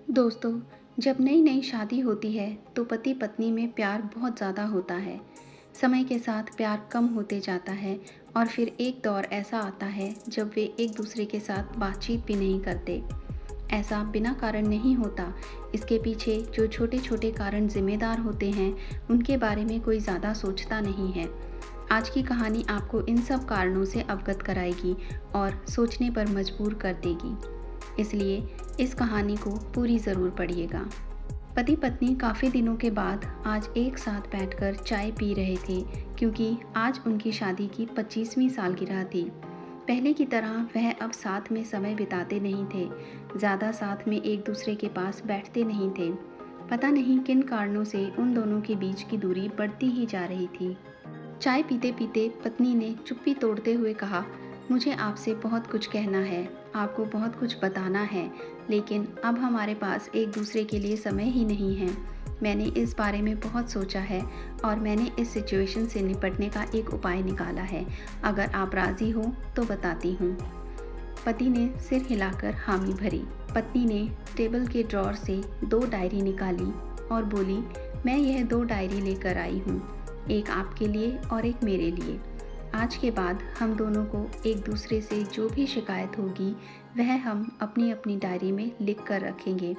दोस्तों, जब नई नई शादी होती है तो पति पत्नी में प्यार बहुत ज़्यादा होता है। समय के साथ प्यार कम होते जाता है और फिर एक दौर ऐसा आता है जब वे एक दूसरे के साथ बातचीत भी नहीं करते। ऐसा बिना कारण नहीं होता। इसके पीछे जो छोटे छोटे कारण जिम्मेदार होते हैं उनके बारे में कोई ज़्यादा सोचता नहीं है। आज की कहानी आपको इन सब कारणों से अवगत कराएगी और सोचने पर मजबूर कर देगी। इसलिए इस कहानी को पूरी ज़रूर पढ़िएगा। पति पत्नी काफ़ी दिनों के बाद आज एक साथ बैठकर चाय पी रहे थे, क्योंकि आज उनकी शादी की 25वीं सालगिरह थी। पहले की तरह वह अब साथ में समय बिताते नहीं थे, ज़्यादा साथ में एक दूसरे के पास बैठते नहीं थे। पता नहीं किन कारणों से उन दोनों के बीच की दूरी बढ़ती ही जा रही थी। चाय पीते पीते पत्नी ने चुप्पी तोड़ते हुए कहा, मुझे आपसे बहुत कुछ कहना है, आपको बहुत कुछ बताना है, लेकिन अब हमारे पास एक दूसरे के लिए समय ही नहीं है। मैंने इस बारे में बहुत सोचा है और मैंने इस सिचुएशन से निपटने का एक उपाय निकाला है। अगर आप राज़ी हो तो बताती हूँ। पति ने सिर हिलाकर हामी भरी। पत्नी ने टेबल के ड्रॉर से 2 डायरी निकाली और बोली, मैं यह 2 डायरी लेकर आई हूँ, एक आपके लिए और एक मेरे लिए। आज के बाद हम दोनों को एक दूसरे से जो भी शिकायत होगी वह हम अपनी अपनी डायरी में लिख कर रखेंगे।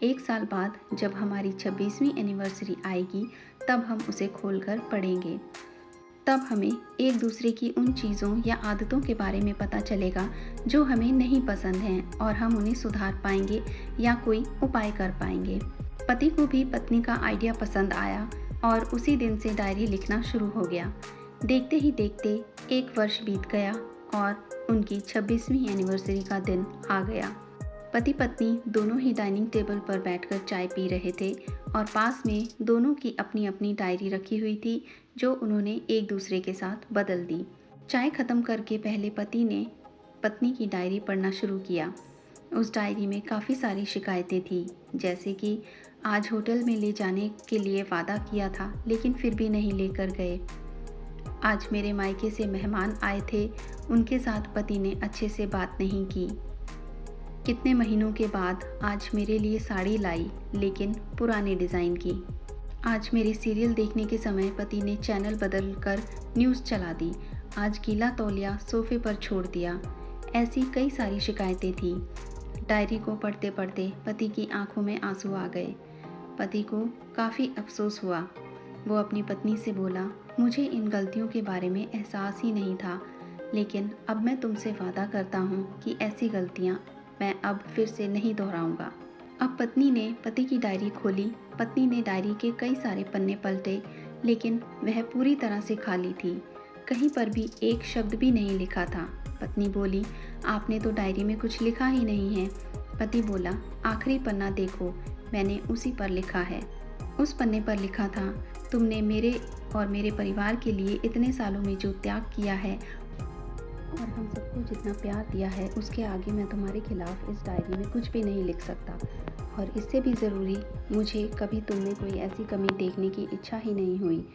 1 साल बाद जब हमारी 26वीं एनिवर्सरी आएगी तब हम उसे खोलकर पढ़ेंगे। तब हमें एक दूसरे की उन चीज़ों या आदतों के बारे में पता चलेगा जो हमें नहीं पसंद हैं और हम उन्हें सुधार पाएंगे या कोई उपाय कर पाएंगे। पति को भी पत्नी का आइडिया पसंद आया और उसी दिन से डायरी लिखना शुरू हो गया। देखते ही देखते 1 वर्ष बीत गया और उनकी 26वीं एनिवर्सरी का दिन आ गया। पति पत्नी दोनों ही डाइनिंग टेबल पर बैठकर चाय पी रहे थे और पास में दोनों की अपनी अपनी डायरी रखी हुई थी जो उन्होंने एक दूसरे के साथ बदल दी। चाय खत्म करके पहले पति ने पत्नी की डायरी पढ़ना शुरू किया। उस डायरी में काफ़ी सारी शिकायतें थी, जैसे कि आज होटल में ले जाने के लिए वादा किया था लेकिन फिर भी नहीं लेकर गए। आज मेरे मायके से मेहमान आए थे, उनके साथ पति ने अच्छे से बात नहीं की। कितने महीनों के बाद आज मेरे लिए साड़ी लाई, लेकिन पुराने डिज़ाइन की। आज मेरे सीरियल देखने के समय पति ने चैनल बदल कर न्यूज़ चला दी। आज गीला तौलिया सोफे पर छोड़ दिया। ऐसी कई सारी शिकायतें थी। डायरी को पढ़ते पढ़ते पति की आंखों में आंसू आ गए। पति को काफ़ी अफसोस हुआ। वो अपनी पत्नी से बोला, मुझे इन गलतियों के बारे में एहसास ही नहीं था, लेकिन अब मैं तुमसे वादा करता हूँ कि ऐसी गलतियाँ मैं अब फिर से नहीं दोहराऊंगा। अब पत्नी ने पति की डायरी खोली। पत्नी ने डायरी के कई सारे पन्ने पलटे, लेकिन वह पूरी तरह से खाली थी। कहीं पर भी एक शब्द भी नहीं लिखा था। पत्नी बोली, आपने तो डायरी में कुछ लिखा ही नहीं है। पति बोला, आखिरी पन्ना देखो, मैंने उसी पर लिखा है। उस पन्ने पर लिखा था, तुमने मेरे और मेरे परिवार के लिए इतने सालों में जो त्याग किया है और हम सबको जितना प्यार दिया है, उसके आगे मैं तुम्हारे खिलाफ इस डायरी में कुछ भी नहीं लिख सकता। और इससे भी ज़रूरी, मुझे कभी तुम में कोई ऐसी कमी देखने की इच्छा ही नहीं हुई।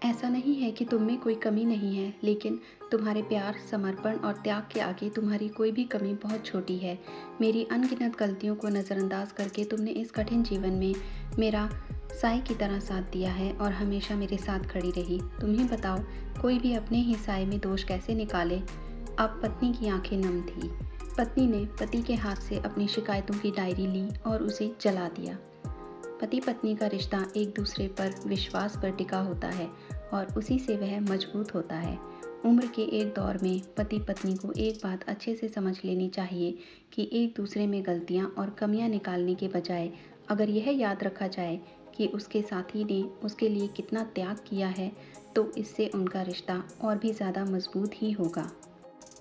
ऐसा नहीं है कि तुम में कोई कमी नहीं है, लेकिन तुम्हारे प्यार, समर्पण और त्याग के आगे तुम्हारी कोई भी कमी बहुत छोटी है। मेरी अनगिनत गलतियों को नज़रअंदाज करके तुमने इस कठिन जीवन में मेरा साए की तरह साथ दिया है और हमेशा मेरे साथ खड़ी रही। तुम ही बताओ, कोई भी अपने ही साए में दोष कैसे निकाले। अब पत्नी की आंखें नम थी। पत्नी ने पति के हाथ से अपनी शिकायतों की डायरी ली और उसे जला दिया। पति पत्नी का रिश्ता एक दूसरे पर विश्वास पर टिका होता है और उसी से वह मजबूत होता है। उम्र के एक दौर में पति पत्नी को एक बात अच्छे से समझ लेनी चाहिए कि एक दूसरे में गलतियां और कमियां निकालने के बजाय अगर यह याद रखा जाए कि उसके साथी ने उसके लिए कितना त्याग किया है, तो इससे उनका रिश्ता और भी ज़्यादा मजबूत ही होगा।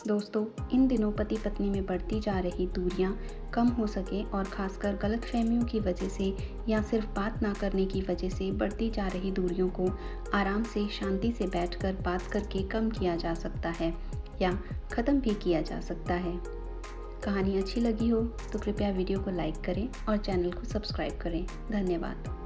दोस्तों, इन दिनों पति पत्नी में बढ़ती जा रही दूरियां कम हो सके और ख़ासकर गलतफहमियों की वजह से या सिर्फ बात ना करने की वजह से बढ़ती जा रही दूरियों को आराम से शांति से बैठकर बात करके कम किया जा सकता है या ख़त्म भी किया जा सकता है। कहानी अच्छी लगी हो तो कृपया वीडियो को लाइक करें और चैनल को सब्सक्राइब करें। धन्यवाद।